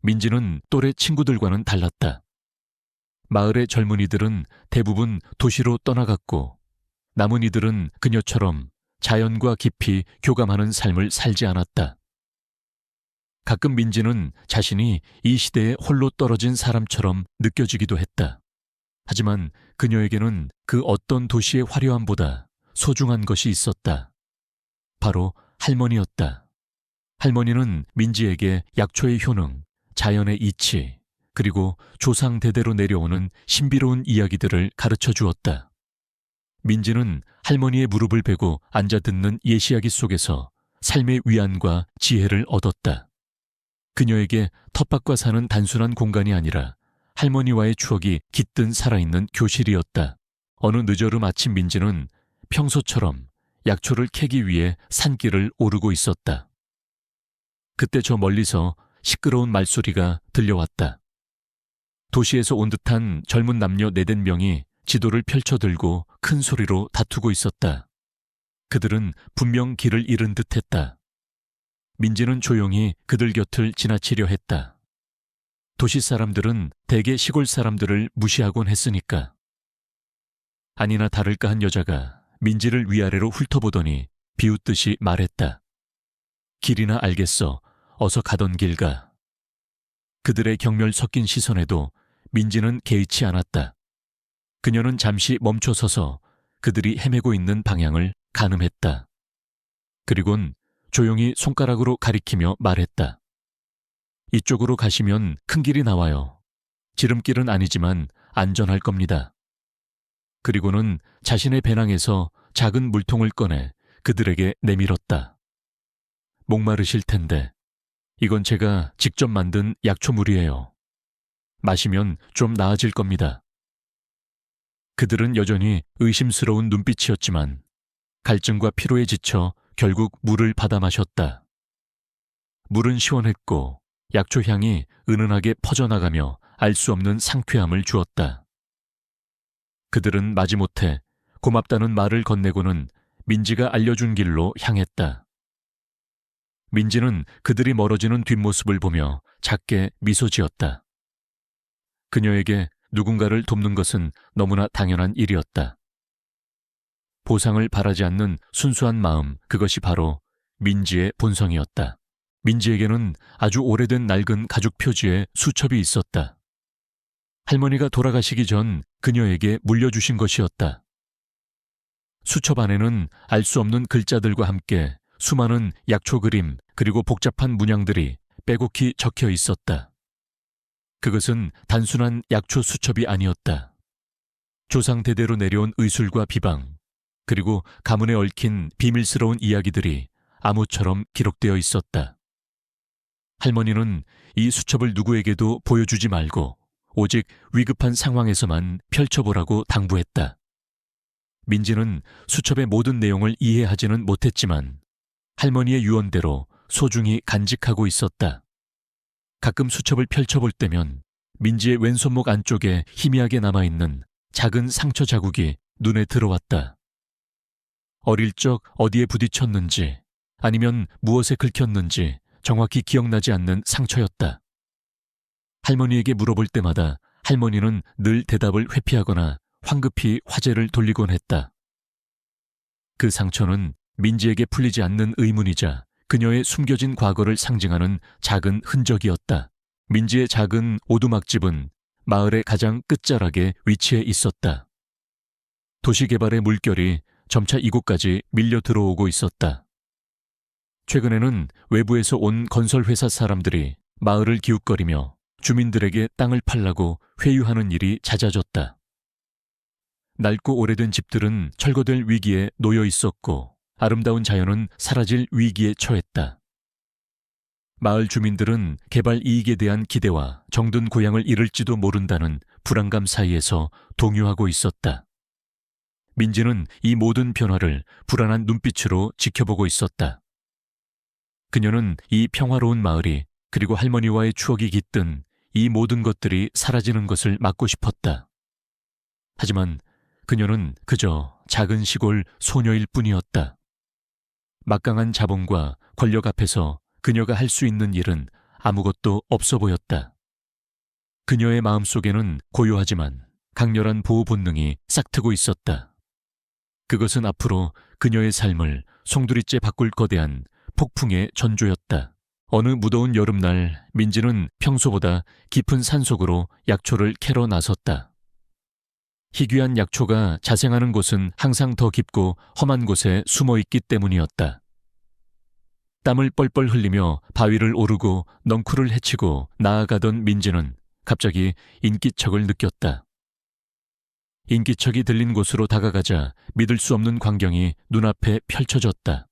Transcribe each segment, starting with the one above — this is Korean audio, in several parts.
민지는 또래 친구들과는 달랐다. 마을의 젊은이들은 대부분 도시로 떠나갔고 남은 이들은 그녀처럼 자연과 깊이 교감하는 삶을 살지 않았다. 가끔 민지는 자신이 이 시대에 홀로 떨어진 사람처럼 느껴지기도 했다. 하지만 그녀에게는 그 어떤 도시의 화려함보다 소중한 것이 있었다. 바로 할머니였다. 할머니는 민지에게 약초의 효능, 자연의 이치, 그리고 조상 대대로 내려오는 신비로운 이야기들을 가르쳐 주었다. 민지는 할머니의 무릎을 베고 앉아 듣는 예시이야기 속에서 삶의 위안과 지혜를 얻었다. 그녀에게 텃밭과 사는 단순한 공간이 아니라 할머니와의 추억이 깃든 살아있는 교실이었다. 어느 늦어름 아침 민지는 평소처럼 약초를 캐기 위해 산길을 오르고 있었다. 그때 저 멀리서 시끄러운 말소리가 들려왔다. 도시에서 온 듯한 젊은 남녀 4~5명이 지도를 펼쳐들고 큰 소리로 다투고 있었다. 그들은 분명 길을 잃은 듯했다. 민지는 조용히 그들 곁을 지나치려 했다. 도시 사람들은 대개 시골 사람들을 무시하곤 했으니까. 아니나 다를까 한 여자가 민지를 위아래로 훑어보더니 비웃듯이 말했다. 길이나 알겠어. 어서 가던 길 가. 그들의 경멸 섞인 시선에도 민지는 개의치 않았다. 그녀는 잠시 멈춰서서 그들이 헤매고 있는 방향을 가늠했다. 그리곤 조용히 손가락으로 가리키며 말했다. 이쪽으로 가시면 큰 길이 나와요. 지름길은 아니지만 안전할 겁니다. 그리고는 자신의 배낭에서 작은 물통을 꺼내 그들에게 내밀었다. 목마르실 텐데 이건 제가 직접 만든 약초물이에요. 마시면 좀 나아질 겁니다. 그들은 여전히 의심스러운 눈빛이었지만 갈증과 피로에 지쳐 결국 물을 받아 마셨다. 물은 시원했고 약초 향이 은은하게 퍼져나가며 알 수 없는 상쾌함을 주었다. 그들은 마지못해 고맙다는 말을 건네고는 민지가 알려준 길로 향했다. 민지는 그들이 멀어지는 뒷모습을 보며 작게 미소 지었다. 그녀에게 누군가를 돕는 것은 너무나 당연한 일이었다. 보상을 바라지 않는 순수한 마음, 그것이 바로 민지의 본성이었다. 민지에게는 아주 오래된 낡은 가죽 표지에 수첩이 있었다. 할머니가 돌아가시기 전 그녀에게 물려주신 것이었다. 수첩 안에는 알 수 없는 글자들과 함께 수많은 약초 그림 그리고 복잡한 문양들이 빼곡히 적혀 있었다. 그것은 단순한 약초 수첩이 아니었다. 조상 대대로 내려온 의술과 비방, 그리고 가문에 얽힌 비밀스러운 이야기들이 암호처럼 기록되어 있었다. 할머니는 이 수첩을 누구에게도 보여주지 말고 오직 위급한 상황에서만 펼쳐보라고 당부했다. 민지는 수첩의 모든 내용을 이해하지는 못했지만 할머니의 유언대로 소중히 간직하고 있었다. 가끔 수첩을 펼쳐볼 때면 민지의 왼손목 안쪽에 희미하게 남아있는 작은 상처 자국이 눈에 들어왔다. 어릴 적 어디에 부딪혔는지 아니면 무엇에 긁혔는지 정확히 기억나지 않는 상처였다. 할머니에게 물어볼 때마다 할머니는 늘 대답을 회피하거나 황급히 화제를 돌리곤 했다. 그 상처는 민지에게 풀리지 않는 의문이자 그녀의 숨겨진 과거를 상징하는 작은 흔적이었다. 민지의 작은 오두막집은 마을의 가장 끝자락에 위치해 있었다. 도시개발의 물결이 점차 이곳까지 밀려 들어오고 있었다. 최근에는 외부에서 온 건설회사 사람들이 마을을 기웃거리며 주민들에게 땅을 팔라고 회유하는 일이 잦아졌다. 낡고 오래된 집들은 철거될 위기에 놓여 있었고 아름다운 자연은 사라질 위기에 처했다. 마을 주민들은 개발 이익에 대한 기대와 정든 고향을 잃을지도 모른다는 불안감 사이에서 동요하고 있었다. 민지는 이 모든 변화를 불안한 눈빛으로 지켜보고 있었다. 그녀는 이 평화로운 마을이 그리고 할머니와의 추억이 깃든 이 모든 것들이 사라지는 것을 막고 싶었다. 하지만 그녀는 그저 작은 시골 소녀일 뿐이었다. 막강한 자본과 권력 앞에서 그녀가 할 수 있는 일은 아무것도 없어 보였다. 그녀의 마음속에는 고요하지만 강렬한 보호 본능이 싹트고 있었다. 그것은 앞으로 그녀의 삶을 송두리째 바꿀 거대한 폭풍의 전조였다. 어느 무더운 여름날 민지는 평소보다 깊은 산속으로 약초를 캐러 나섰다. 희귀한 약초가 자생하는 곳은 항상 더 깊고 험한 곳에 숨어 있기 때문이었다. 땀을 뻘뻘 흘리며 바위를 오르고 넝쿨을 헤치고 나아가던 민지는 갑자기 인기척을 느꼈다. 인기척이 들린 곳으로 다가가자 믿을 수 없는 광경이 눈앞에 펼쳐졌다.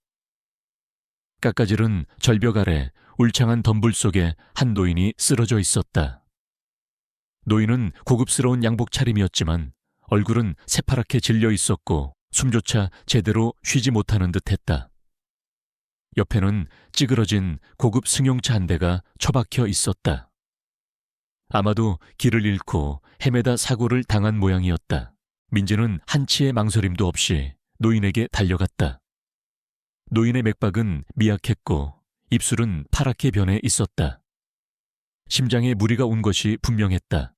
깎아지른 절벽 아래 울창한 덤불 속에 한 노인이 쓰러져 있었다. 노인은 고급스러운 양복 차림이었지만 얼굴은 새파랗게 질려 있었고 숨조차 제대로 쉬지 못하는 듯했다. 옆에는 찌그러진 고급 승용차 한 대가 처박혀 있었다. 아마도 길을 잃고 헤매다 사고를 당한 모양이었다. 민지는 한치의 망설임도 없이 노인에게 달려갔다. 노인의 맥박은 미약했고 입술은 파랗게 변해 있었다. 심장에 무리가 온 것이 분명했다.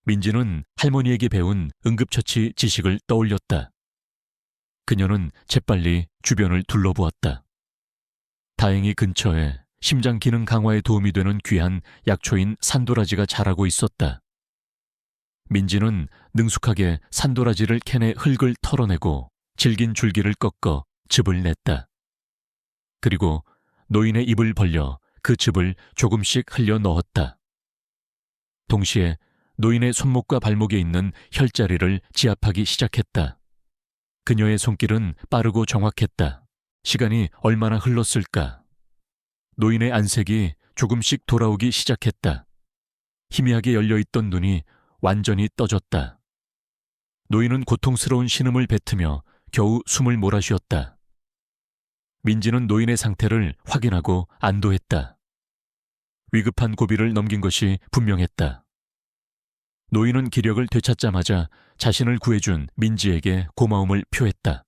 민지는 할머니에게 배운 응급처치 지식을 떠올렸다. 그녀는 재빨리 주변을 둘러보았다. 다행히 근처에 심장 기능 강화에 도움이 되는 귀한 약초인 산도라지가 자라고 있었다. 민지는 능숙하게 산도라지를 캐내 흙을 털어내고 질긴 줄기를 꺾어 즙을 냈다. 그리고 노인의 입을 벌려 그 즙을 조금씩 흘려 넣었다. 동시에 노인의 손목과 발목에 있는 혈자리를 지압하기 시작했다. 그녀의 손길은 빠르고 정확했다. 시간이 얼마나 흘렀을까? 노인의 안색이 조금씩 돌아오기 시작했다. 희미하게 열려있던 눈이 완전히 떠졌다. 노인은 고통스러운 신음을 뱉으며 겨우 숨을 몰아쉬었다. 민지는 노인의 상태를 확인하고 안도했다. 위급한 고비를 넘긴 것이 분명했다. 노인은 기력을 되찾자마자 자신을 구해준 민지에게 고마움을 표했다.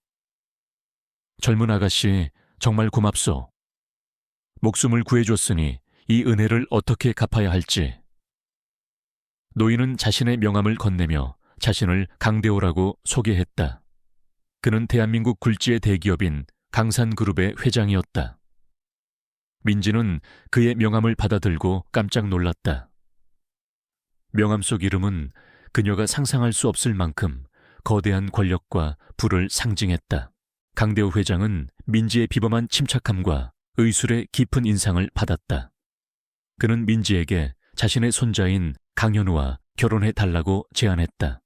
젊은 아가씨, 정말 고맙소. 목숨을 구해줬으니 이 은혜를 어떻게 갚아야 할지. 노인은 자신의 명함을 건네며 자신을 강대호라고 소개했다. 그는 대한민국 굴지의 대기업인 강산그룹의 회장이었다. 민지는 그의 명함을 받아들고 깜짝 놀랐다. 명함 속 이름은 그녀가 상상할 수 없을 만큼 거대한 권력과 부를 상징했다. 강대호 회장은 민지의 비범한 침착함과 의술의 깊은 인상을 받았다. 그는 민지에게 자신의 손자인 강현우와 결혼해달라고 제안했다.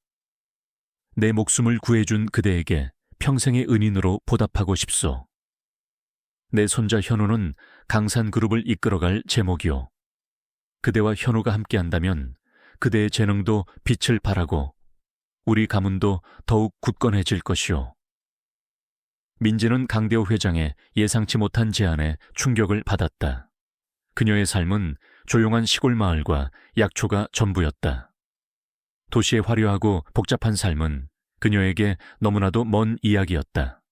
내 목숨을 구해준 그대에게 평생의 은인으로 보답하고 싶소. 내 손자 현우는 강산그룹을 이끌어갈 제목이오. 그대와 현우가 함께한다면 그대의 재능도 빛을 발하고 우리 가문도 더욱 굳건해질 것이오. 민지는 강대호 회장의 예상치 못한 제안에 충격을 받았다. 그녀의 삶은 조용한 시골 마을과 약초가 전부였다. 도시의 화려하고 복잡한 삶은 그녀에게 너무나도 먼 이야기였다.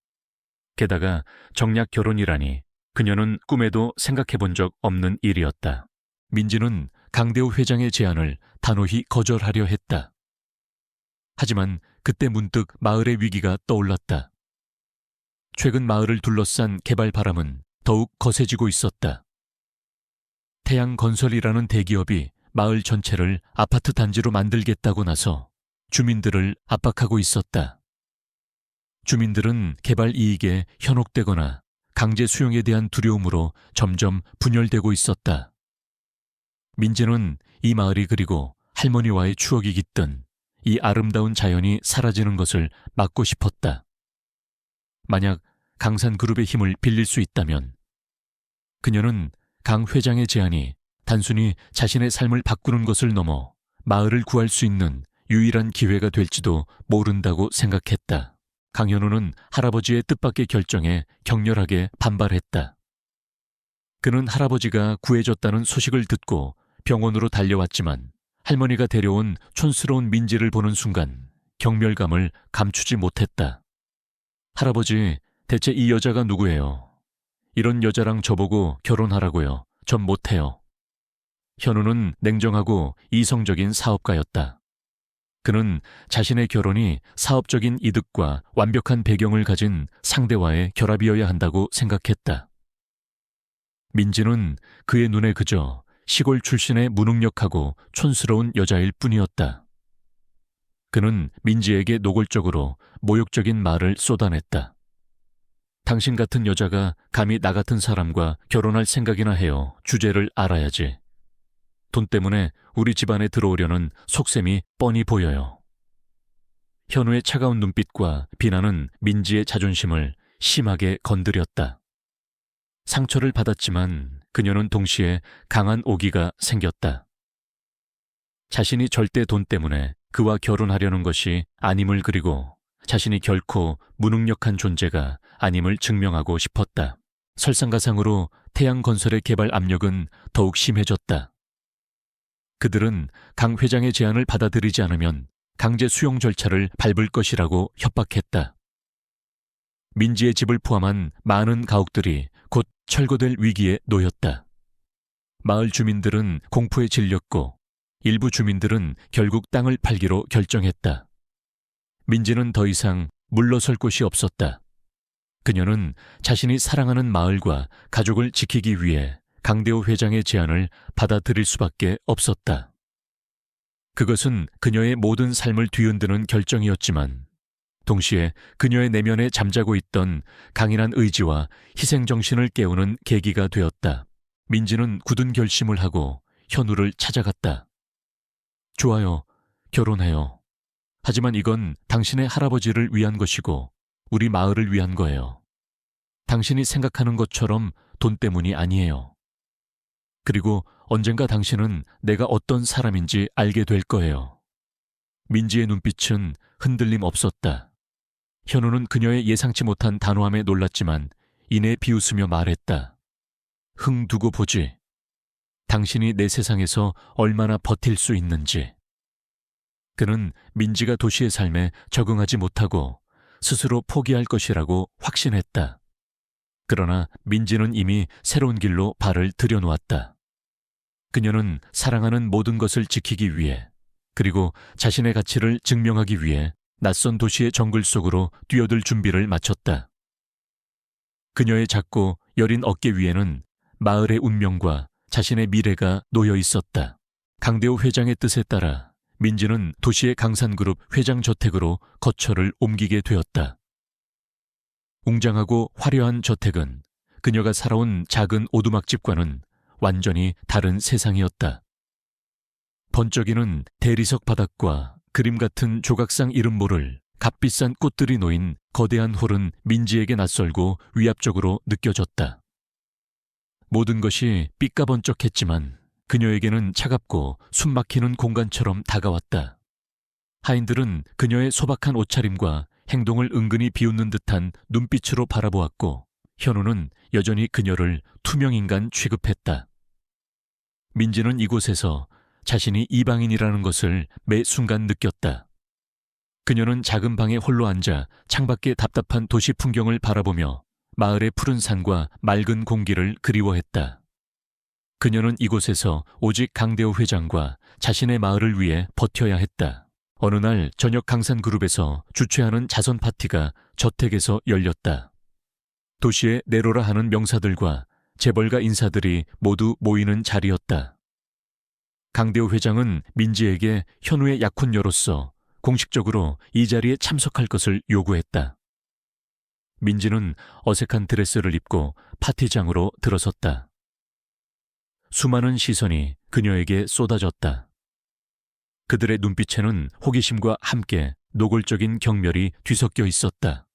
게다가 정략 결혼이라니 그녀는 꿈에도 생각해 본 적 없는 일이었다. 민지는 강대호 회장의 제안을 단호히 거절하려 했다. 하지만 그때 문득 마을의 위기가 떠올랐다. 최근 마을을 둘러싼 개발 바람은 더욱 거세지고 있었다. 태양건설이라는 대기업이 마을 전체를 아파트 단지로 만들겠다고 나서 주민들을 압박하고 있었다. 주민들은 개발 이익에 현혹되거나 강제 수용에 대한 두려움으로 점점 분열되고 있었다. 민지는 이 마을이 그리고 할머니와의 추억이 깃든 이 아름다운 자연이 사라지는 것을 막고 싶었다. 만약 강산그룹의 힘을 빌릴 수 있다면 그녀는 강 회장의 제안이 단순히 자신의 삶을 바꾸는 것을 넘어 마을을 구할 수 있는 유일한 기회가 될지도 모른다고 생각했다. 강현우는 할아버지의 뜻밖의 결정에 격렬하게 반발했다. 그는 할아버지가 구해줬다는 소식을 듣고 병원으로 달려왔지만 할머니가 데려온 촌스러운 민지를 보는 순간 경멸감을 감추지 못했다. 할아버지, 대체 이 여자가 누구예요? 이런 여자랑 저보고 결혼하라고요. 전 못해요. 현우는 냉정하고 이성적인 사업가였다. 그는 자신의 결혼이 사업적인 이득과 완벽한 배경을 가진 상대와의 결합이어야 한다고 생각했다. 민지는 그의 눈에 그저 시골 출신의 무능력하고 촌스러운 여자일 뿐이었다. 그는 민지에게 노골적으로 모욕적인 말을 쏟아냈다. 당신 같은 여자가 감히 나 같은 사람과 결혼할 생각이나 해요. 주제를 알아야지. 돈 때문에 우리 집안에 들어오려는 속셈이 뻔히 보여요. 현우의 차가운 눈빛과 비난은 민지의 자존심을 심하게 건드렸다. 상처를 받았지만 그녀는 동시에 강한 오기가 생겼다. 자신이 절대 돈 때문에 그와 결혼하려는 것이 아님을, 그리고 자신이 결코 무능력한 존재가 아님을 증명하고 싶었다. 설상가상으로 태양건설의 개발 압력은 더욱 심해졌다. 그들은 강 회장의 제안을 받아들이지 않으면 강제 수용 절차를 밟을 것이라고 협박했다. 민지의 집을 포함한 많은 가옥들이 곧 철거될 위기에 놓였다. 마을 주민들은 공포에 질렸고 일부 주민들은 결국 땅을 팔기로 결정했다. 민지는 더 이상 물러설 곳이 없었다. 그녀는 자신이 사랑하는 마을과 가족을 지키기 위해 강대호 회장의 제안을 받아들일 수밖에 없었다. 그것은 그녀의 모든 삶을 뒤흔드는 결정이었지만 동시에 그녀의 내면에 잠자고 있던 강인한 의지와 희생정신을 깨우는 계기가 되었다. 민지는 굳은 결심을 하고 현우를 찾아갔다. 좋아요. 결혼해요. 하지만 이건 당신의 할아버지를 위한 것이고 우리 마을을 위한 거예요. 당신이 생각하는 것처럼 돈 때문이 아니에요. 그리고 언젠가 당신은 내가 어떤 사람인지 알게 될 거예요. 민지의 눈빛은 흔들림 없었다. 현우는 그녀의 예상치 못한 단호함에 놀랐지만 이내 비웃으며 말했다. 흥 두고 보지. 당신이 내 세상에서 얼마나 버틸 수 있는지. 그는 민지가 도시의 삶에 적응하지 못하고 스스로 포기할 것이라고 확신했다. 그러나 민지는 이미 새로운 길로 발을 들여놓았다. 그녀는 사랑하는 모든 것을 지키기 위해, 그리고 자신의 가치를 증명하기 위해 낯선 도시의 정글 속으로 뛰어들 준비를 마쳤다. 그녀의 작고 여린 어깨 위에는 마을의 운명과 자신의 미래가 놓여 있었다. 강대호 회장의 뜻에 따라 민지는 도시의 강산그룹 회장 저택으로 거처를 옮기게 되었다. 웅장하고 화려한 저택은 그녀가 살아온 작은 오두막집과는 완전히 다른 세상이었다. 번쩍이는 대리석 바닥과 그림 같은 조각상 이름 모를 값비싼 꽃들이 놓인 거대한 홀은 민지에게 낯설고 위압적으로 느껴졌다. 모든 것이 삐까번쩍했지만 그녀에게는 차갑고 숨막히는 공간처럼 다가왔다. 하인들은 그녀의 소박한 옷차림과 행동을 은근히 비웃는 듯한 눈빛으로 바라보았고 현우는 여전히 그녀를 투명인간 취급했다. 민지는 이곳에서 자신이 이방인이라는 것을 매 순간 느꼈다. 그녀는 작은 방에 홀로 앉아 창밖의 답답한 도시 풍경을 바라보며 마을의 푸른 산과 맑은 공기를 그리워했다. 그녀는 이곳에서 오직 강대호 회장과 자신의 마을을 위해 버텨야 했다. 어느 날 저녁 강산그룹에서 주최하는 자선 파티가 저택에서 열렸다. 도시의 내로라 하는 명사들과 재벌가 인사들이 모두 모이는 자리였다. 강대호 회장은 민지에게 현우의 약혼녀로서 공식적으로 이 자리에 참석할 것을 요구했다. 민지는 어색한 드레스를 입고 파티장으로 들어섰다. 수많은 시선이 그녀에게 쏟아졌다. 그들의 눈빛에는 호기심과 함께 노골적인 경멸이 뒤섞여 있었다.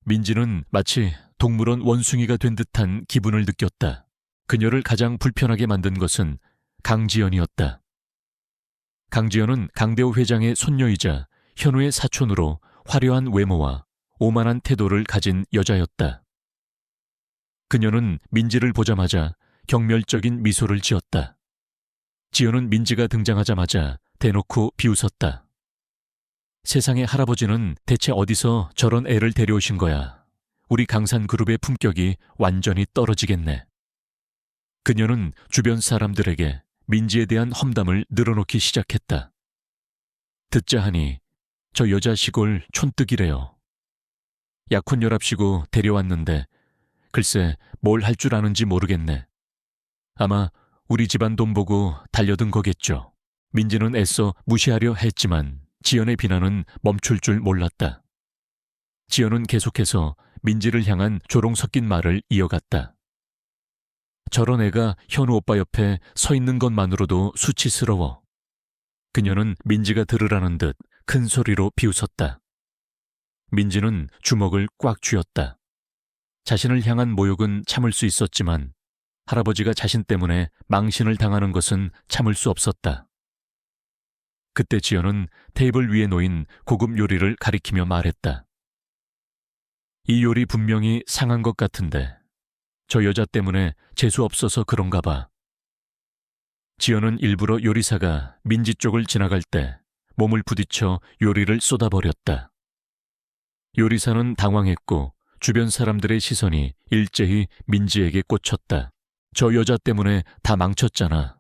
민지는 마치 동물원 원숭이가 된 듯한 기분을 느꼈다. 그녀를 가장 불편하게 만든 것은 강지연이었다. 강지연은 강대호 회장의 손녀이자 현우의 사촌으로 화려한 외모와 오만한 태도를 가진 여자였다. 그녀는 민지를 보자마자 경멸적인 미소를 지었다. 지연은 민지가 등장하자마자 대놓고 비웃었다. 세상의 할아버지는 대체 어디서 저런 애를 데려오신 거야. 우리 강산그룹의 품격이 완전히 떨어지겠네. 그녀는 주변 사람들에게 민지에 대한 험담을 늘어놓기 시작했다. 듣자 하니 저 여자 시골 촌뜨기래요. 약혼혈압시고 데려왔는데 글쎄 뭘 할 줄 아는지 모르겠네. 아마 우리 집안 돈 보고 달려든 거겠죠. 민지는 애써 무시하려 했지만 지연의 비난은 멈출 줄 몰랐다. 지연은 계속해서 민지를 향한 조롱 섞인 말을 이어갔다. 저런 애가 현우 오빠 옆에 서 있는 것만으로도 수치스러워. 그녀는 민지가 들으라는 듯 큰 소리로 비웃었다. 민지는 주먹을 꽉 쥐었다. 자신을 향한 모욕은 참을 수 있었지만 할아버지가 자신 때문에 망신을 당하는 것은 참을 수 없었다. 그때 지연은 테이블 위에 놓인 고급 요리를 가리키며 말했다. 이 요리 분명히 상한 것 같은데 저 여자 때문에 재수 없어서 그런가 봐. 지연은 일부러 요리사가 민지 쪽을 지나갈 때 몸을 부딪혀 요리를 쏟아버렸다. 요리사는 당황했고 주변 사람들의 시선이 일제히 민지에게 꽂혔다. 저 여자 때문에 다 망쳤잖아.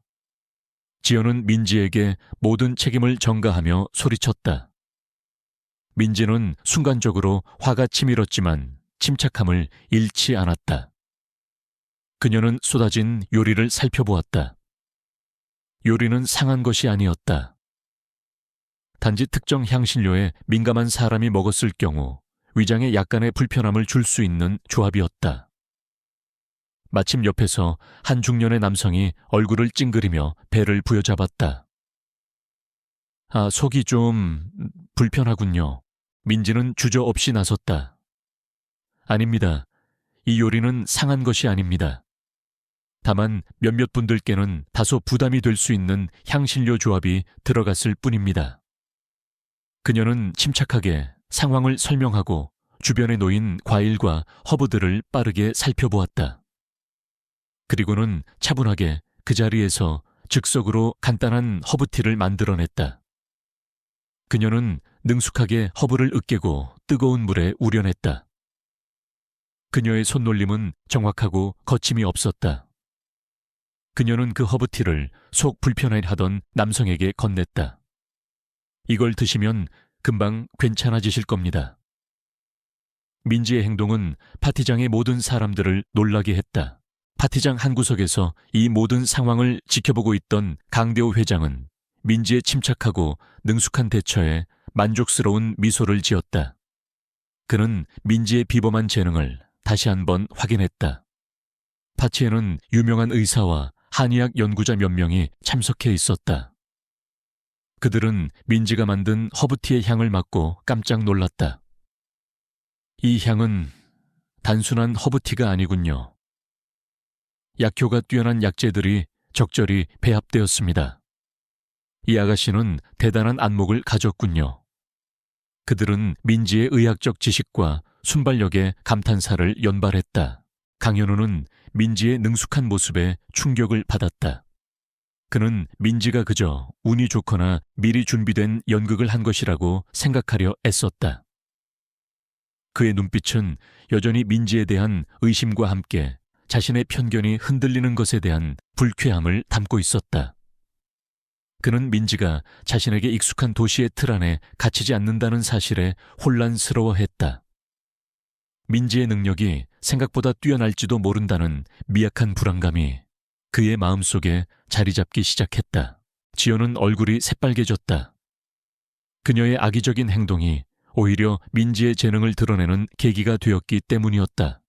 지연은 민지에게 모든 책임을 전가하며 소리쳤다. 민지는 순간적으로 화가 치밀었지만 침착함을 잃지 않았다. 그녀는 쏟아진 요리를 살펴보았다. 요리는 상한 것이 아니었다. 단지 특정 향신료에 민감한 사람이 먹었을 경우 위장에 약간의 불편함을 줄 수 있는 조합이었다. 마침 옆에서 한 중년의 남성이 얼굴을 찡그리며 배를 부여잡았다. 아, 속이 좀 불편하군요. 민지는 주저없이 나섰다. 아닙니다. 이 요리는 상한 것이 아닙니다. 다만 몇몇 분들께는 다소 부담이 될 수 있는 향신료 조합이 들어갔을 뿐입니다. 그녀는 침착하게 상황을 설명하고 주변에 놓인 과일과 허브들을 빠르게 살펴보았다. 그리고는 차분하게 그 자리에서 즉석으로 간단한 허브티를 만들어냈다. 그녀는 능숙하게 허브를 으깨고 뜨거운 물에 우려냈다. 그녀의 손놀림은 정확하고 거침이 없었다. 그녀는 그 허브티를 속 불편해하던 남성에게 건넸다. 이걸 드시면 금방 괜찮아지실 겁니다. 민지의 행동은 파티장의 모든 사람들을 놀라게 했다. 파티장 한 구석에서 이 모든 상황을 지켜보고 있던 강대호 회장은 민지의 침착하고 능숙한 대처에 만족스러운 미소를 지었다. 그는 민지의 비범한 재능을 다시 한번 확인했다. 파티에는 유명한 의사와 한의학 연구자 몇 명이 참석해 있었다. 그들은 민지가 만든 허브티의 향을 맡고 깜짝 놀랐다. 이 향은 단순한 허브티가 아니군요. 약효가 뛰어난 약재들이 적절히 배합되었습니다. 이 아가씨는 대단한 안목을 가졌군요. 그들은 민지의 의학적 지식과 순발력에 감탄사를 연발했다. 강현우는 민지의 능숙한 모습에 충격을 받았다. 그는 민지가 그저 운이 좋거나 미리 준비된 연극을 한 것이라고 생각하려 애썼다. 그의 눈빛은 여전히 민지에 대한 의심과 함께 자신의 편견이 흔들리는 것에 대한 불쾌함을 담고 있었다. 그는 민지가 자신에게 익숙한 도시의 틀 안에 갇히지 않는다는 사실에 혼란스러워했다. 민지의 능력이 생각보다 뛰어날지도 모른다는 미약한 불안감이 그의 마음속에 자리 잡기 시작했다. 지연은 얼굴이 새빨개졌다. 그녀의 악의적인 행동이 오히려 민지의 재능을 드러내는 계기가 되었기 때문이었다.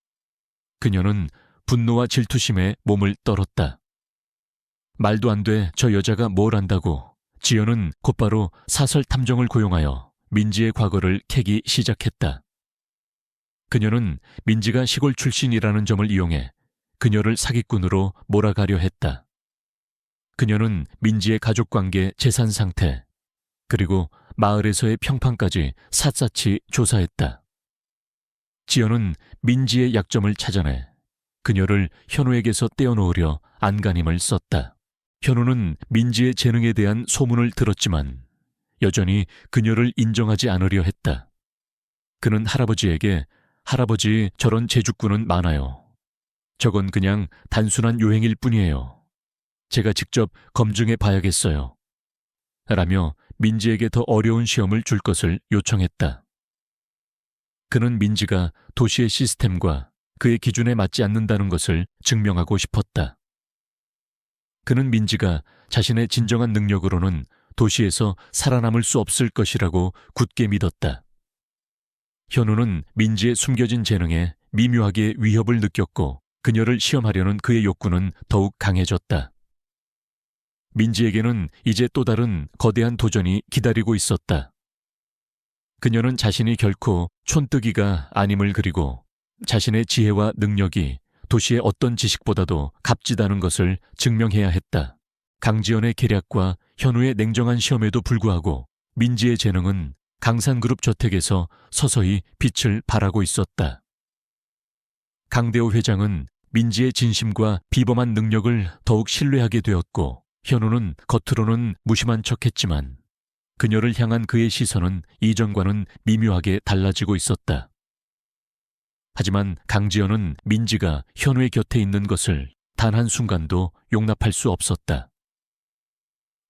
그녀는 분노와 질투심에 몸을 떨었다. 말도 안 돼, 저 여자가 뭘 안다고. 지연은 곧바로 사설 탐정을 고용하여 민지의 과거를 캐기 시작했다. 그녀는 민지가 시골 출신이라는 점을 이용해 그녀를 사기꾼으로 몰아가려 했다. 그녀는 민지의 가족관계, 재산 상태, 그리고 마을에서의 평판까지 샅샅이 조사했다. 지연은 민지의 약점을 찾아내 그녀를 현우에게서 떼어놓으려 안간힘을 썼다. 현우는 민지의 재능에 대한 소문을 들었지만 여전히 그녀를 인정하지 않으려 했다. 그는 할아버지에게 할아버지, 저런 재주꾼은 많아요. 저건 그냥 단순한 요행일 뿐이에요. 제가 직접 검증해 봐야겠어요. 라며 민지에게 더 어려운 시험을 줄 것을 요청했다. 그는 민지가 도시의 시스템과 그의 기준에 맞지 않는다는 것을 증명하고 싶었다. 그는 민지가 자신의 진정한 능력으로는 도시에서 살아남을 수 없을 것이라고 굳게 믿었다. 현우는 민지의 숨겨진 재능에 미묘하게 위협을 느꼈고 그녀를 시험하려는 그의 욕구는 더욱 강해졌다. 민지에게는 이제 또 다른 거대한 도전이 기다리고 있었다. 그녀는 자신이 결코 촌뜨기가 아님을 그리고 자신의 지혜와 능력이 도시의 어떤 지식보다도 값지다는 것을 증명해야 했다. 강지연의 계략과 현우의 냉정한 시험에도 불구하고 민지의 재능은 강산그룹 저택에서 서서히 빛을 발하고 있었다. 강대호 회장은 민지의 진심과 비범한 능력을 더욱 신뢰하게 되었고 현우는 겉으로는 무심한 척했지만 그녀를 향한 그의 시선은 이전과는 미묘하게 달라지고 있었다. 하지만 강지연은 민지가 현우의 곁에 있는 것을 단 한순간도 용납할 수 없었다.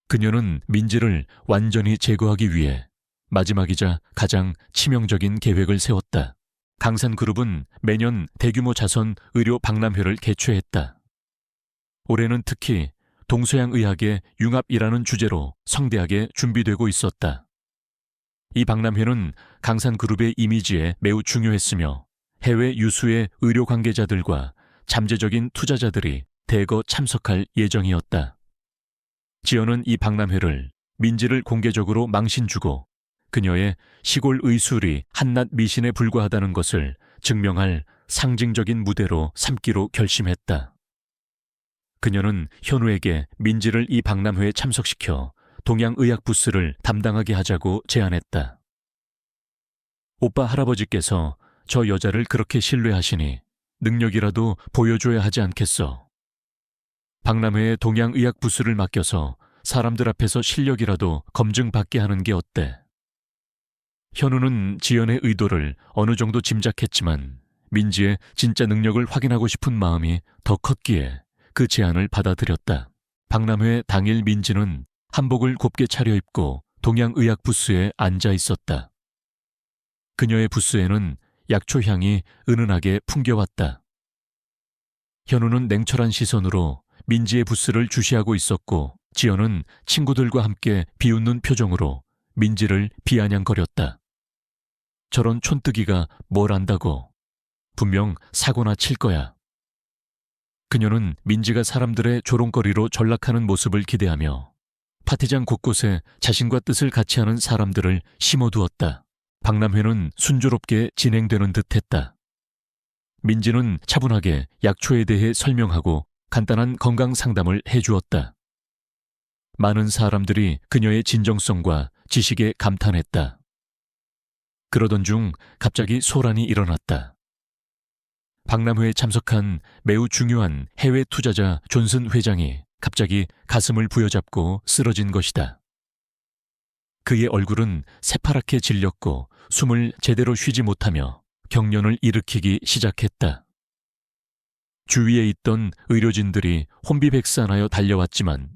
그녀는 민지를 완전히 제거하기 위해 마지막이자 가장 치명적인 계획을 세웠다. 강산그룹은 매년 대규모 자선 의료 박람회를 개최했다. 올해는 특히 동서양의학의 융합이라는 주제로 성대하게 준비되고 있었다. 이 박람회는 강산그룹의 이미지에 매우 중요했으며 해외 유수의 의료 관계자들과 잠재적인 투자자들이 대거 참석할 예정이었다. 지연은 이 박람회를 민지를 공개적으로 망신주고 그녀의 시골 의술이 한낱 미신에 불과하다는 것을 증명할 상징적인 무대로 삼기로 결심했다. 그녀는 현우에게 민지를 이 박람회에 참석시켜 동양의학 부스를 담당하게 하자고 제안했다. 오빠 할아버지께서 저 여자를 그렇게 신뢰하시니 능력이라도 보여줘야 하지 않겠어. 박람회에 동양의학 부스를 맡겨서 사람들 앞에서 실력이라도 검증받게 하는 게 어때? 현우는 지연의 의도를 어느 정도 짐작했지만 민지의 진짜 능력을 확인하고 싶은 마음이 더 컸기에 그 제안을 받아들였다. 박람회 당일 민지는 한복을 곱게 차려입고 동양의학 부스에 앉아 있었다. 그녀의 부스에는 약초향이 은은하게 풍겨왔다. 현우는 냉철한 시선으로 민지의 부스를 주시하고 있었고 지연은 친구들과 함께 비웃는 표정으로 민지를 비아냥거렸다. 저런 촌뜨기가 뭘 안다고. 분명 사고나 칠 거야. 그녀는 민지가 사람들의 조롱거리로 전락하는 모습을 기대하며 파티장 곳곳에 자신과 뜻을 같이 하는 사람들을 심어두었다. 박람회는 순조롭게 진행되는 듯했다. 민지는 차분하게 약초에 대해 설명하고 간단한 건강 상담을 해주었다. 많은 사람들이 그녀의 진정성과 지식에 감탄했다. 그러던 중 갑자기 소란이 일어났다. 박람회에 참석한 매우 중요한 해외 투자자 존슨 회장이 갑자기 가슴을 부여잡고 쓰러진 것이다. 그의 얼굴은 새파랗게 질렸고 숨을 제대로 쉬지 못하며 경련을 일으키기 시작했다. 주위에 있던 의료진들이 혼비백산하여 달려왔지만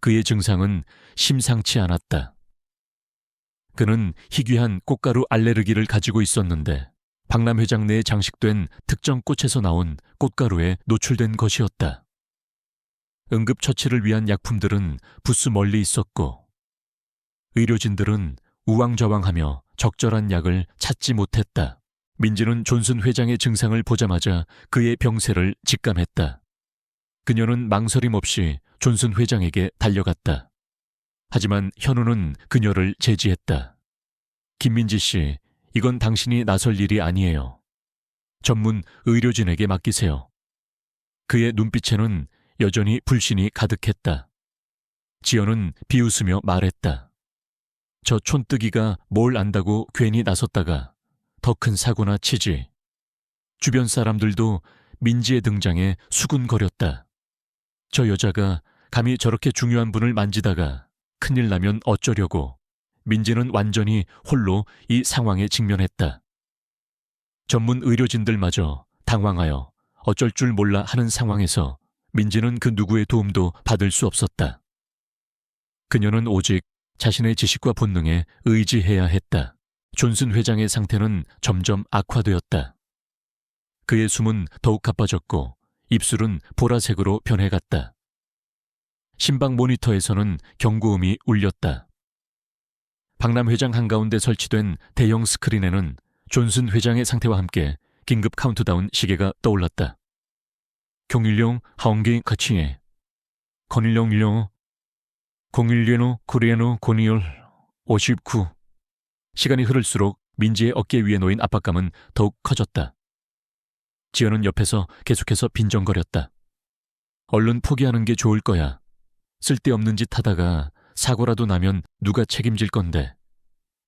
그의 증상은 심상치 않았다. 그는 희귀한 꽃가루 알레르기를 가지고 있었는데 박람회장 내에 장식된 특정 꽃에서 나온 꽃가루에 노출된 것이었다. 응급처치를 위한 약품들은 부스 멀리 있었고 의료진들은 우왕좌왕하며 적절한 약을 찾지 못했다. 민지는 존슨 회장의 증상을 보자마자 그의 병세를 직감했다. 그녀는 망설임 없이 존슨 회장에게 달려갔다. 하지만 현우는 그녀를 제지했다. 김민지 씨, 이건 당신이 나설 일이 아니에요. 전문 의료진에게 맡기세요. 그의 눈빛에는 여전히 불신이 가득했다. 지연은 비웃으며 말했다. 저 촌뜨기가 뭘 안다고 괜히 나섰다가 더 큰 사고나 치지. 주변 사람들도 민지의 등장에 수군거렸다. 저 여자가 감히 저렇게 중요한 분을 만지다가 큰일 나면 어쩌려고. 민지는 완전히 홀로 이 상황에 직면했다. 전문 의료진들마저 당황하여 어쩔 줄 몰라 하는 상황에서 민지는 그 누구의 도움도 받을 수 없었다. 그녀는 오직 자신의 지식과 본능에 의지해야 했다. 존슨 회장의 상태는 점점 악화되었다. 그의 숨은 더욱 가빠졌고 입술은 보라색으로 변해갔다. 심박 모니터에서는 경고음이 울렸다. 박람 회장 한가운데 설치된 대형 스크린에는 존슨 회장의 상태와 함께 긴급 카운트다운 시계가 떠올랐다. 경일용 하원기 가치에 건일용 01년 코리아노 고니올 59. 시간이 흐를수록 민지의 어깨 위에 놓인 압박감은 더욱 커졌다. 지연은 옆에서 계속해서 빈정거렸다. 얼른 포기하는 게 좋을 거야. 쓸데없는 짓 하다가 사고라도 나면 누가 책임질 건데.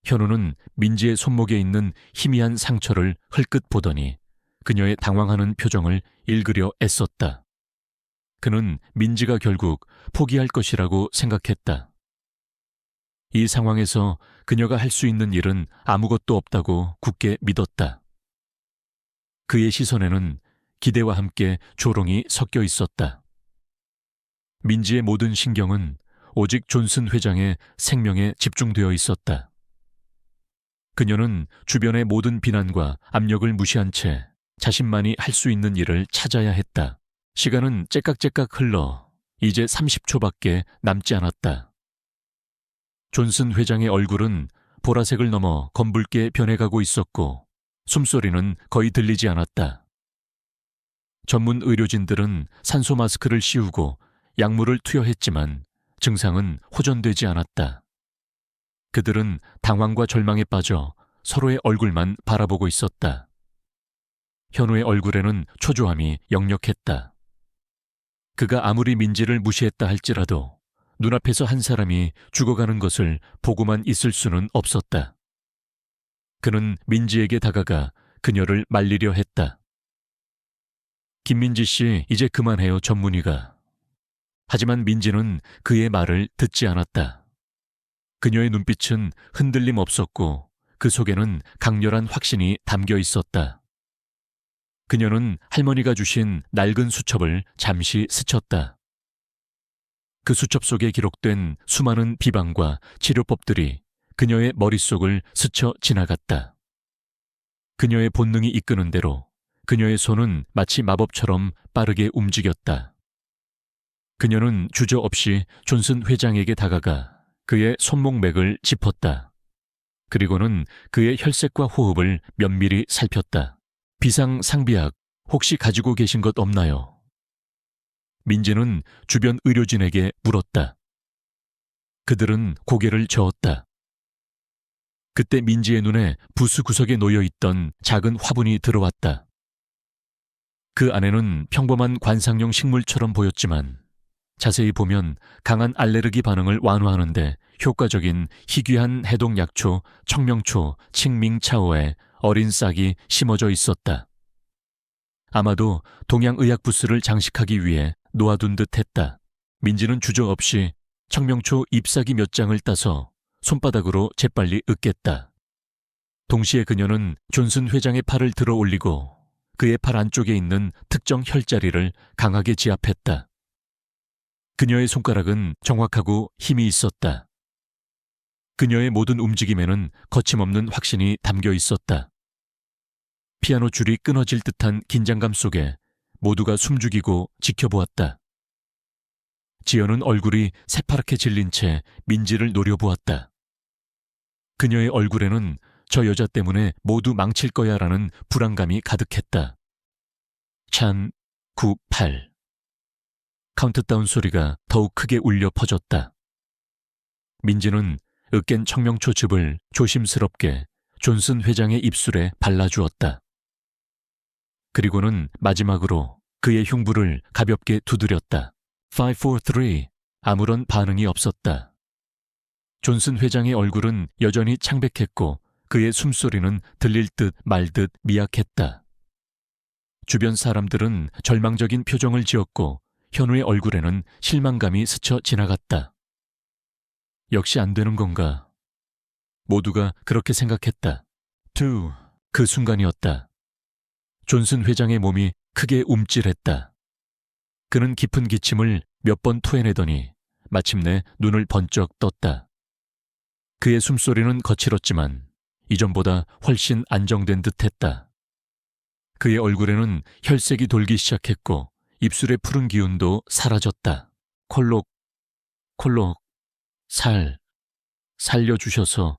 현우는 민지의 손목에 있는 희미한 상처를 흘끗 보더니 그녀의 당황하는 표정을 읽으려 애썼다. 그는 민지가 결국 포기할 것이라고 생각했다. 이 상황에서 그녀가 할 수 있는 일은 아무것도 없다고 굳게 믿었다. 그의 시선에는 기대와 함께 조롱이 섞여 있었다. 민지의 모든 신경은 오직 존슨 회장의 생명에 집중되어 있었다. 그녀는 주변의 모든 비난과 압력을 무시한 채 자신만이 할 수 있는 일을 찾아야 했다. 시간은 째깍째깍 흘러 이제 30초밖에 남지 않았다. 존슨 회장의 얼굴은 보라색을 넘어 검붉게 변해가고 있었고 숨소리는 거의 들리지 않았다. 전문 의료진들은 산소 마스크를 씌우고 약물을 투여했지만 증상은 호전되지 않았다. 그들은 당황과 절망에 빠져 서로의 얼굴만 바라보고 있었다. 현우의 얼굴에는 초조함이 역력했다. 그가 아무리 민지를 무시했다 할지라도 눈앞에서 한 사람이 죽어가는 것을 보고만 있을 수는 없었다. 그는 민지에게 다가가 그녀를 말리려 했다. 김민지 씨, 이제 그만해요, 전문의가. 하지만 민지는 그의 말을 듣지 않았다. 그녀의 눈빛은 흔들림 없었고 그 속에는 강렬한 확신이 담겨 있었다. 그녀는 할머니가 주신 낡은 수첩을 잠시 스쳤다. 그 수첩 속에 기록된 수많은 비방과 치료법들이 그녀의 머릿속을 스쳐 지나갔다. 그녀의 본능이 이끄는 대로 그녀의 손은 마치 마법처럼 빠르게 움직였다. 그녀는 주저없이 존슨 회장에게 다가가 그의 손목맥을 짚었다. 그리고는 그의 혈색과 호흡을 면밀히 살폈다. 비상상비약 혹시 가지고 계신 것 없나요? 민지는 주변 의료진에게 물었다. 그들은 고개를 저었다. 그때 민지의 눈에 부스 구석에 놓여있던 작은 화분이 들어왔다. 그 안에는 평범한 관상용 식물처럼 보였지만 자세히 보면 강한 알레르기 반응을 완화하는데 효과적인 희귀한 해독약초 청명초 칭밍차오에 어린 싹이 심어져 있었다. 아마도 동양의학 부스를 장식하기 위해 놓아둔 듯 했다. 민지는 주저없이 청명초 잎사귀 몇 장을 따서 손바닥으로 재빨리 읊겠다. 동시에 그녀는 존슨 회장의 팔을 들어 올리고 그의 팔 안쪽에 있는 특정 혈자리를 강하게 지압했다. 그녀의 손가락은 정확하고 힘이 있었다. 그녀의 모든 움직임에는 거침없는 확신이 담겨 있었다. 피아노 줄이 끊어질 듯한 긴장감 속에 모두가 숨죽이고 지켜보았다. 지연은 얼굴이 새파랗게 질린 채 민지를 노려보았다. 그녀의 얼굴에는 저 여자 때문에 모두 망칠 거야라는 불안감이 가득했다. 1000, 9, 8. 카운트다운 소리가 더욱 크게 울려 퍼졌다. 민지는 으깬 청명초 즙을 조심스럽게 존슨 회장의 입술에 발라주었다. 그리고는 마지막으로 그의 흉부를 가볍게 두드렸다. 5, 4, 3. 아무런 반응이 없었다. 존슨 회장의 얼굴은 여전히 창백했고 그의 숨소리는 들릴 듯 말 듯 미약했다. 주변 사람들은 절망적인 표정을 지었고 현우의 얼굴에는 실망감이 스쳐 지나갔다. 역시 안 되는 건가? 모두가 그렇게 생각했다. 그 순간이었다. 존슨 회장의 몸이 크게 움찔했다. 그는 깊은 기침을 몇 번 토해내더니 마침내 눈을 번쩍 떴다. 그의 숨소리는 거칠었지만 이전보다 훨씬 안정된 듯했다. 그의 얼굴에는 혈색이 돌기 시작했고 입술의 푸른 기운도 사라졌다. 콜록, 콜록, 살려주셔서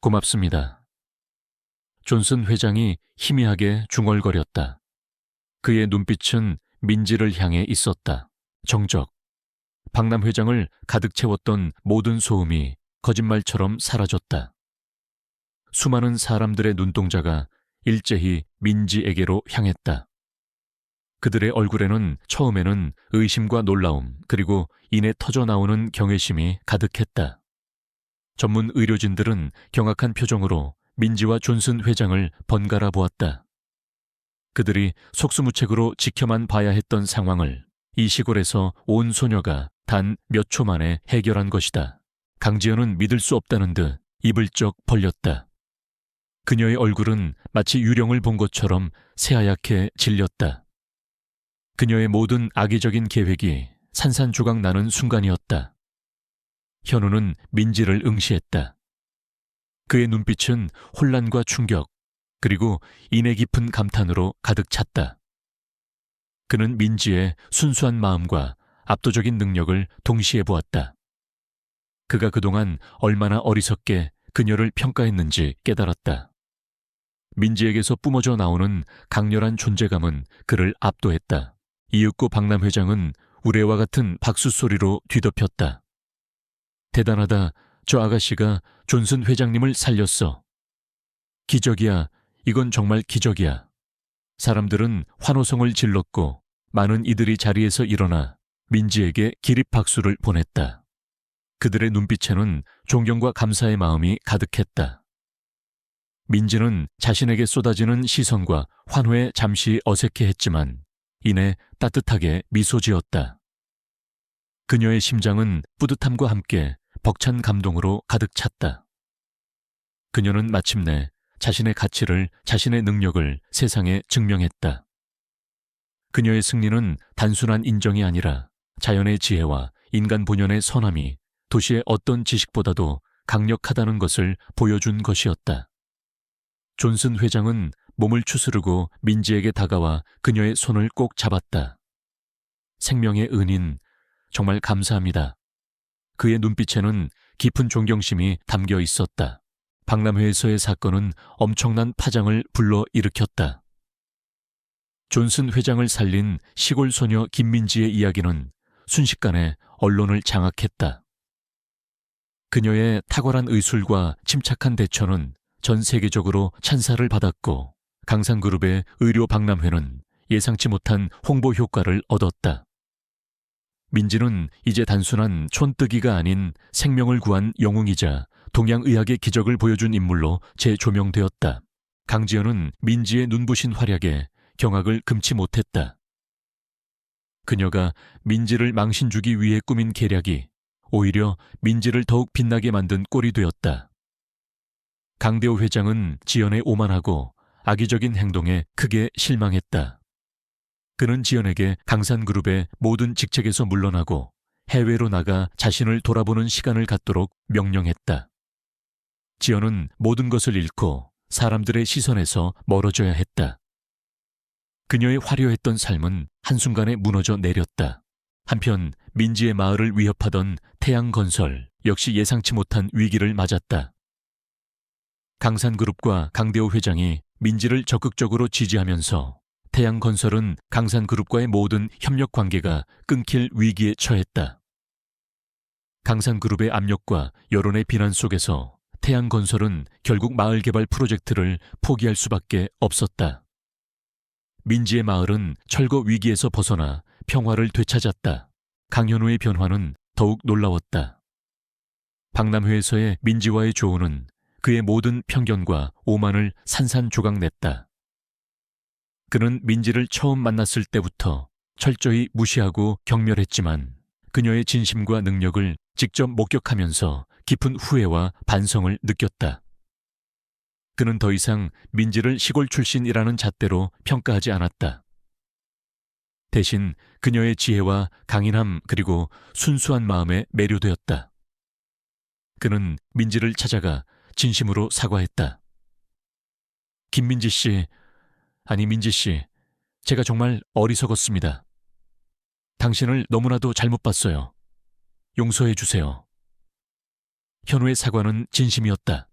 고맙습니다. 존슨 회장이 희미하게 중얼거렸다. 그의 눈빛은 민지를 향해 있었다. 정적. 박남 회장을 가득 채웠던 모든 소음이 거짓말처럼 사라졌다. 수많은 사람들의 눈동자가 일제히 민지에게로 향했다. 그들의 얼굴에는 처음에는 의심과 놀라움 그리고 이내 터져나오는 경외심이 가득했다. 전문 의료진들은 경악한 표정으로 민지와 존슨 회장을 번갈아 보았다. 그들이 속수무책으로 지켜만 봐야 했던 상황을 이 시골에서 온 소녀가 단 몇 초 만에 해결한 것이다. 강지연은 믿을 수 없다는 듯 입을 쩍 벌렸다. 그녀의 얼굴은 마치 유령을 본 것처럼 새하얗게 질렸다. 그녀의 모든 악의적인 계획이 산산조각 나는 순간이었다. 현우는 민지를 응시했다. 그의 눈빛은 혼란과 충격, 그리고 인애 깊은 감탄으로 가득 찼다. 그는 민지의 순수한 마음과 압도적인 능력을 동시에 보았다. 그가 그동안 얼마나 어리석게 그녀를 평가했는지 깨달았다. 민지에게서 뿜어져 나오는 강렬한 존재감은 그를 압도했다. 이윽고 박남 회장은 우레와 같은 박수 소리로 뒤덮였다. 대단하다. 저 아가씨가 존슨 회장님을 살렸어. 기적이야. 이건 정말 기적이야. 사람들은 환호성을 질렀고 많은 이들이 자리에서 일어나 민지에게 기립박수를 보냈다. 그들의 눈빛에는 존경과 감사의 마음이 가득했다. 민지는 자신에게 쏟아지는 시선과 환호에 잠시 어색해했지만 이내 따뜻하게 미소 지었다. 그녀의 심장은 뿌듯함과 함께 벅찬 감동으로 가득 찼다. 그녀는 마침내 자신의 가치를, 자신의 능력을 세상에 증명했다. 그녀의 승리는 단순한 인정이 아니라 자연의 지혜와 인간 본연의 선함이 도시의 어떤 지식보다도 강력하다는 것을 보여준 것이었다. 존슨 회장은 몸을 추스르고 민지에게 다가와 그녀의 손을 꼭 잡았다. 생명의 은인, 정말 감사합니다. 그의 눈빛에는 깊은 존경심이 담겨 있었다. 박람회에서의 사건은 엄청난 파장을 불러일으켰다. 존슨 회장을 살린 시골 소녀 김민지의 이야기는 순식간에 언론을 장악했다. 그녀의 탁월한 의술과 침착한 대처는 전 세계적으로 찬사를 받았고 강산그룹의 의료박람회는 예상치 못한 홍보 효과를 얻었다. 민지는 이제 단순한 촌뜨기가 아닌 생명을 구한 영웅이자 동양의학의 기적을 보여준 인물로 재조명되었다. 강지연은 민지의 눈부신 활약에 경악을 금치 못했다. 그녀가 민지를 망신주기 위해 꾸민 계략이 오히려 민지를 더욱 빛나게 만든 꼴이 되었다. 강대호 회장은 지연의 오만하고 악의적인 행동에 크게 실망했다. 그는 지연에게 강산그룹의 모든 직책에서 물러나고 해외로 나가 자신을 돌아보는 시간을 갖도록 명령했다. 지연은 모든 것을 잃고 사람들의 시선에서 멀어져야 했다. 그녀의 화려했던 삶은 한순간에 무너져 내렸다. 한편 민지의 마을을 위협하던 태양건설 역시 예상치 못한 위기를 맞았다. 강산그룹과 강대호 회장이 민지를 적극적으로 지지하면서 태양건설은 강산그룹과의 모든 협력관계가 끊길 위기에 처했다. 강산그룹의 압력과 여론의 비난 속에서 태양건설은 결국 마을 개발 프로젝트를 포기할 수밖에 없었다. 민지의 마을은 철거 위기에서 벗어나 평화를 되찾았다. 강현우의 변화는 더욱 놀라웠다. 박람회에서의 민지와의 조언은 그의 모든 편견과 오만을 산산조각냈다. 그는 민지를 처음 만났을 때부터 철저히 무시하고 경멸했지만 그녀의 진심과 능력을 직접 목격하면서 깊은 후회와 반성을 느꼈다. 그는 더 이상 민지를 시골 출신이라는 잣대로 평가하지 않았다. 대신 그녀의 지혜와 강인함 그리고 순수한 마음에 매료되었다. 그는 민지를 찾아가 진심으로 사과했다. 김민지 씨, 아니 민지 씨, 제가 정말 어리석었습니다. 당신을 너무나도 잘못 봤어요. 용서해 주세요. 현우의 사과는 진심이었다.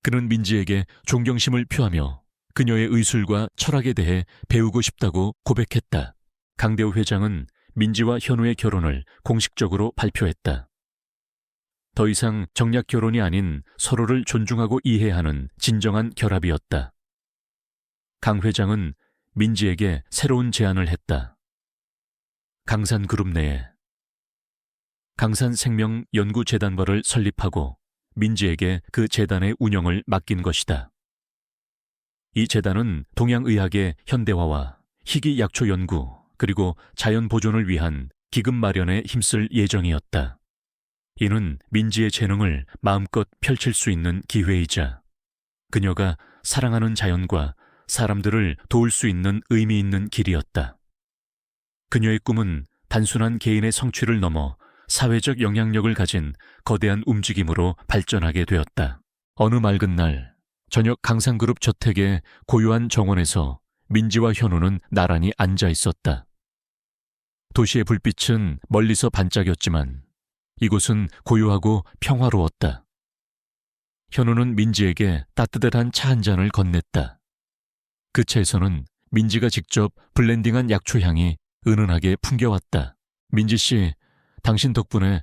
그는 민지에게 존경심을 표하며 그녀의 의술과 철학에 대해 배우고 싶다고 고백했다. 강대호 회장은 민지와 현우의 결혼을 공식적으로 발표했다. 더 이상 정략 결혼이 아닌 서로를 존중하고 이해하는 진정한 결합이었다. 강 회장은 민지에게 새로운 제안을 했다. 강산그룹 내에 강산생명연구재단과를 설립하고 민지에게 그 재단의 운영을 맡긴 것이다. 이 재단은 동양의학의 현대화와 희귀약초 연구 그리고 자연 보존을 위한 기금 마련에 힘쓸 예정이었다. 이는 민지의 재능을 마음껏 펼칠 수 있는 기회이자 그녀가 사랑하는 자연과 사람들을 도울 수 있는 의미 있는 길이었다. 그녀의 꿈은 단순한 개인의 성취를 넘어 사회적 영향력을 가진 거대한 움직임으로 발전하게 되었다. 어느 맑은 날 저녁 강산그룹 저택의 고요한 정원에서 민지와 현우는 나란히 앉아 있었다. 도시의 불빛은 멀리서 반짝였지만 이곳은 고요하고 평화로웠다. 현우는 민지에게 따뜻한 차 한 잔을 건넸다. 그 차에서는 민지가 직접 블렌딩한 약초 향이 은은하게 풍겨왔다. 민지 씨, 당신 덕분에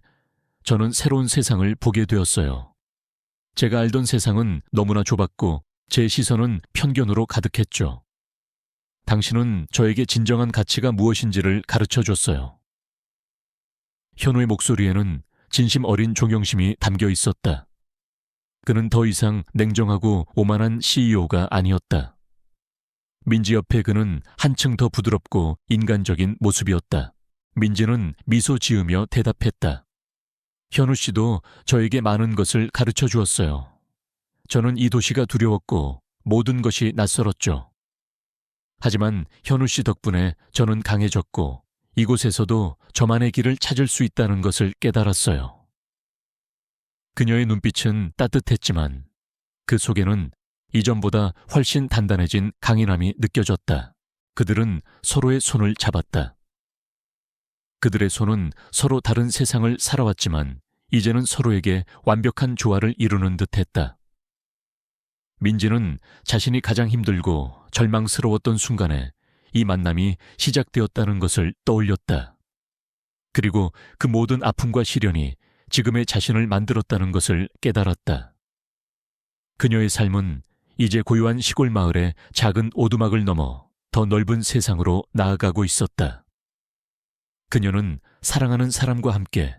저는 새로운 세상을 보게 되었어요. 제가 알던 세상은 너무나 좁았고 제 시선은 편견으로 가득했죠. 당신은 저에게 진정한 가치가 무엇인지를 가르쳐 줬어요. 현우의 목소리에는 진심 어린 존경심이 담겨 있었다. 그는 더 이상 냉정하고 오만한 CEO가 아니었다. 민지 옆에 그는 한층 더 부드럽고 인간적인 모습이었다. 민지는 미소 지으며 대답했다. 현우 씨도 저에게 많은 것을 가르쳐 주었어요. 저는 이 도시가 두려웠고 모든 것이 낯설었죠. 하지만 현우 씨 덕분에 저는 강해졌고 이곳에서도 저만의 길을 찾을 수 있다는 것을 깨달았어요. 그녀의 눈빛은 따뜻했지만 그 속에는 이전보다 훨씬 단단해진 강인함이 느껴졌다. 그들은 서로의 손을 잡았다. 그들의 손은 서로 다른 세상을 살아왔지만 이제는 서로에게 완벽한 조화를 이루는 듯했다. 민지는 자신이 가장 힘들고 절망스러웠던 순간에 이 만남이 시작되었다는 것을 떠올렸다. 그리고 그 모든 아픔과 시련이 지금의 자신을 만들었다는 것을 깨달았다. 그녀의 삶은 이제 고요한 시골 마을의 작은 오두막을 넘어 더 넓은 세상으로 나아가고 있었다. 그녀는 사랑하는 사람과 함께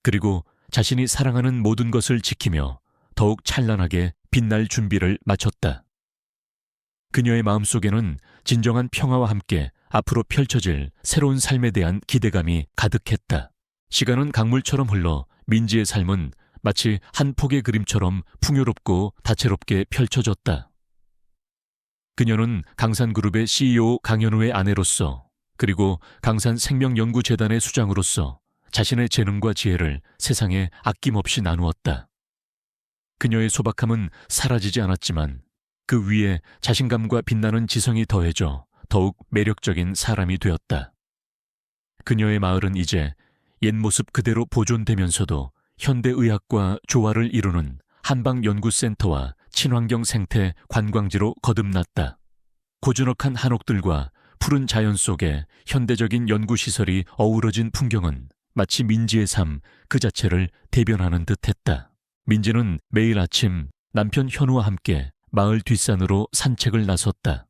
그리고 자신이 사랑하는 모든 것을 지키며 더욱 찬란하게 빛날 준비를 마쳤다. 그녀의 마음속에는 진정한 평화와 함께 앞으로 펼쳐질 새로운 삶에 대한 기대감이 가득했다. 시간은 강물처럼 흘러 민지의 삶은 마치 한 폭의 그림처럼 풍요롭고 다채롭게 펼쳐졌다. 그녀는 강산그룹의 CEO 강현우의 아내로서 그리고 강산생명연구재단의 수장으로서 자신의 재능과 지혜를 세상에 아낌없이 나누었다. 그녀의 소박함은 사라지지 않았지만 그 위에 자신감과 빛나는 지성이 더해져 더욱 매력적인 사람이 되었다. 그녀의 마을은 이제 옛 모습 그대로 보존되면서도 현대의학과 조화를 이루는 한방연구센터와 친환경 생태 관광지로 거듭났다. 고즈넉한 한옥들과 푸른 자연 속에 현대적인 연구시설이 어우러진 풍경은 마치 민지의 삶 그 자체를 대변하는 듯했다. 민지는 매일 아침 남편 현우와 함께 마을 뒷산으로 산책을 나섰다.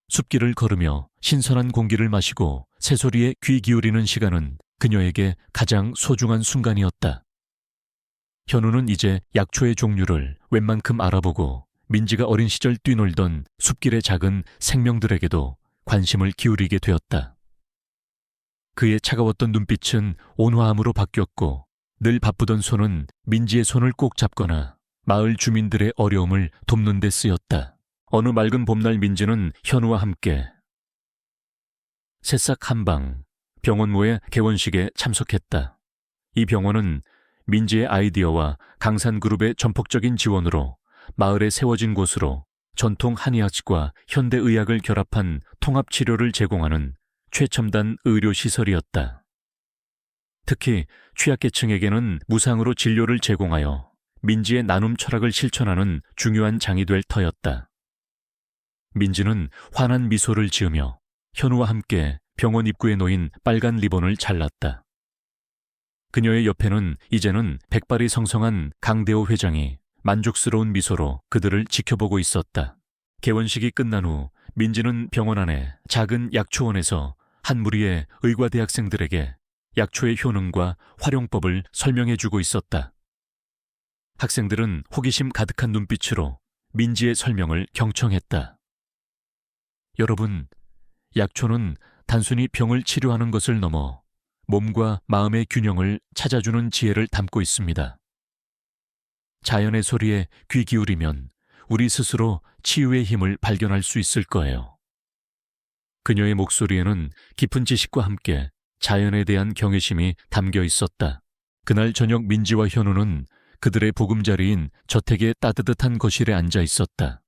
숲길을 걸으며 신선한 공기를 마시고 새소리에 귀 기울이는 시간은 그녀에게 가장 소중한 순간이었다. 현우는 이제 약초의 종류를 웬만큼 알아보고 민지가 어린 시절 뛰놀던 숲길의 작은 생명들에게도 관심을 기울이게 되었다. 그의 차가웠던 눈빛은 온화함으로 바뀌었고 늘 바쁘던 손은 민지의 손을 꼭 잡거나 마을 주민들의 어려움을 돕는 데 쓰였다. 어느 맑은 봄날 민지는 현우와 함께 새싹 한방 병원모의 개원식에 참석했다. 이 병원은 민지의 아이디어와 강산그룹의 전폭적인 지원으로 마을에 세워진 곳으로 전통 한의학과 현대의학을 결합한 통합치료를 제공하는 최첨단 의료시설이었다. 특히 취약계층에게는 무상으로 진료를 제공하여 민지의 나눔 철학을 실천하는 중요한 장이 될 터였다. 민지는 환한 미소를 지으며 현우와 함께 병원 입구에 놓인 빨간 리본을 잘랐다. 그녀의 옆에는 이제는 백발이 성성한 강대호 회장이 만족스러운 미소로 그들을 지켜보고 있었다. 개원식이 끝난 후 민지는 병원 안에 작은 약초원에서 한 무리의 의과대 학생들에게 약초의 효능과 활용법을 설명해주고 있었다. 학생들은 호기심 가득한 눈빛으로 민지의 설명을 경청했다. 여러분, 약초는 단순히 병을 치료하는 것을 넘어 몸과 마음의 균형을 찾아주는 지혜를 담고 있습니다. 자연의 소리에 귀 기울이면 우리 스스로 치유의 힘을 발견할 수 있을 거예요. 그녀의 목소리에는 깊은 지식과 함께 자연에 대한 경외심이 담겨 있었다. 그날 저녁 민지와 현우는 그들의 보금자리인 저택의 따뜻한 거실에 앉아 있었다.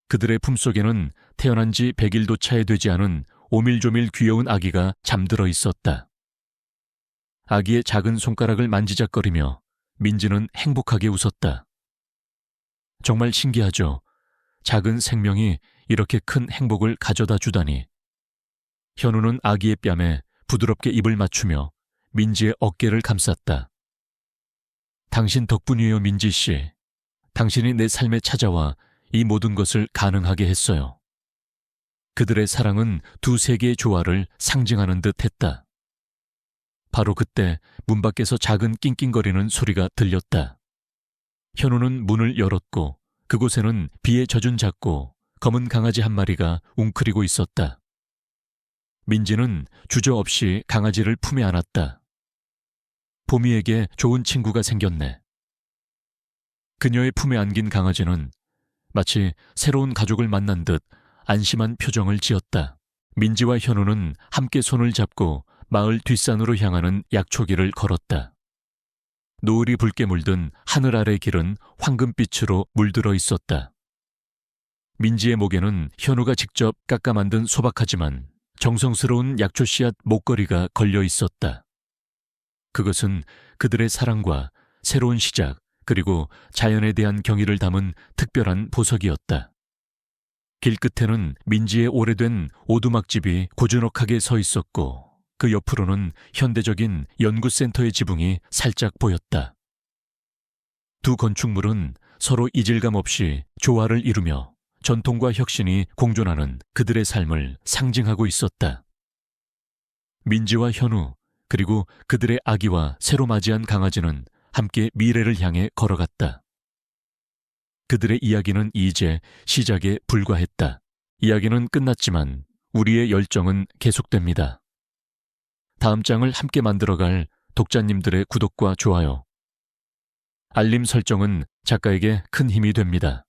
그들의 품속에는 태어난 지 100일도 차에 되지 않은 오밀조밀 귀여운 아기가 잠들어 있었다. 아기의 작은 손가락을 만지작거리며 민지는 행복하게 웃었다. 정말 신기하죠. 작은 생명이 이렇게 큰 행복을 가져다 주다니. 현우는 아기의 뺨에 부드럽게 입을 맞추며 민지의 어깨를 감쌌다. 당신 덕분이에요, 민지 씨. 당신이 내 삶에 찾아와 이 모든 것을 가능하게 했어요. 그들의 사랑은 두 세계의 조화를 상징하는 듯 했다. 바로 그때 문 밖에서 작은 낑낑거리는 소리가 들렸다. 현우는 문을 열었고 그곳에는 비에 젖은 작고 검은 강아지 한 마리가 웅크리고 있었다. 민지는 주저없이 강아지를 품에 안았다. 보미에게 좋은 친구가 생겼네. 그녀의 품에 안긴 강아지는 마치 새로운 가족을 만난 듯 안심한 표정을 지었다. 민지와 현우는 함께 손을 잡고 마을 뒷산으로 향하는 약초길을 걸었다. 노을이 붉게 물든 하늘 아래 길은 황금빛으로 물들어 있었다. 민지의 목에는 현우가 직접 깎아 만든 소박하지만 정성스러운 약초 씨앗 목걸이가 걸려 있었다. 그것은 그들의 사랑과 새로운 시작 그리고 자연에 대한 경의를 담은 특별한 보석이었다. 길끝에는 민지의 오래된 오두막집이 고즈넉하게 서 있었고 그 옆으로는 현대적인 연구센터의 지붕이 살짝 보였다. 두 건축물은 서로 이질감 없이 조화를 이루며 전통과 혁신이 공존하는 그들의 삶을 상징하고 있었다. 민지와 현우 그리고 그들의 아기와 새로 맞이한 강아지는 함께 미래를 향해 걸어갔다. 그들의 이야기는 이제 시작에 불과했다. 이야기는 끝났지만 우리의 열정은 계속됩니다. 다음 장을 함께 만들어갈 독자님들의 구독과 좋아요, 알림 설정은 작가에게 큰 힘이 됩니다.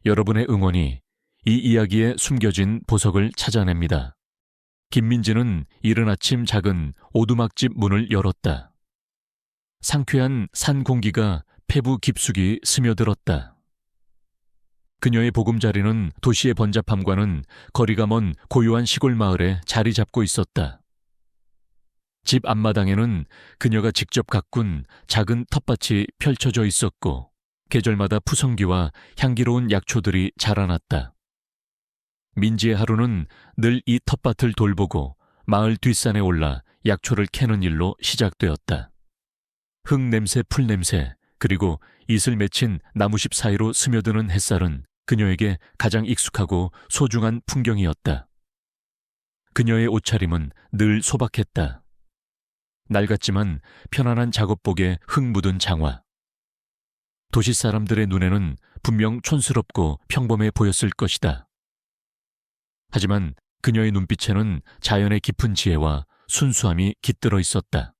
여러분의 응원이 이 이야기에 숨겨진 보석을 찾아냅니다. 김민지는 이른 아침 작은 오두막집 문을 열었다. 상쾌한 산 공기가 폐부 깊숙이 스며들었다. 그녀의 보금자리는 도시의 번잡함과는 거리가 먼 고요한 시골 마을에 자리 잡고 있었다. 집 앞마당에는 그녀가 직접 가꾼 작은 텃밭이 펼쳐져 있었고 계절마다 푸성기와 향기로운 약초들이 자라났다. 민지의 하루는 늘 이 텃밭을 돌보고 마을 뒷산에 올라 약초를 캐는 일로 시작되었다. 흙 냄새, 풀 냄새, 그리고 이슬 맺힌 나무십 사이로 스며드는 햇살은 그녀에게 가장 익숙하고 소중한 풍경이었다. 그녀의 옷차림은 늘 소박했다. 낡았지만 편안한 작업복에 흙 묻은 장화. 도시 사람들의 눈에는 분명 촌스럽고 평범해 보였을 것이다. 하지만 그녀의 눈빛에는 자연의 깊은 지혜와 순수함이 깃들어 있었다.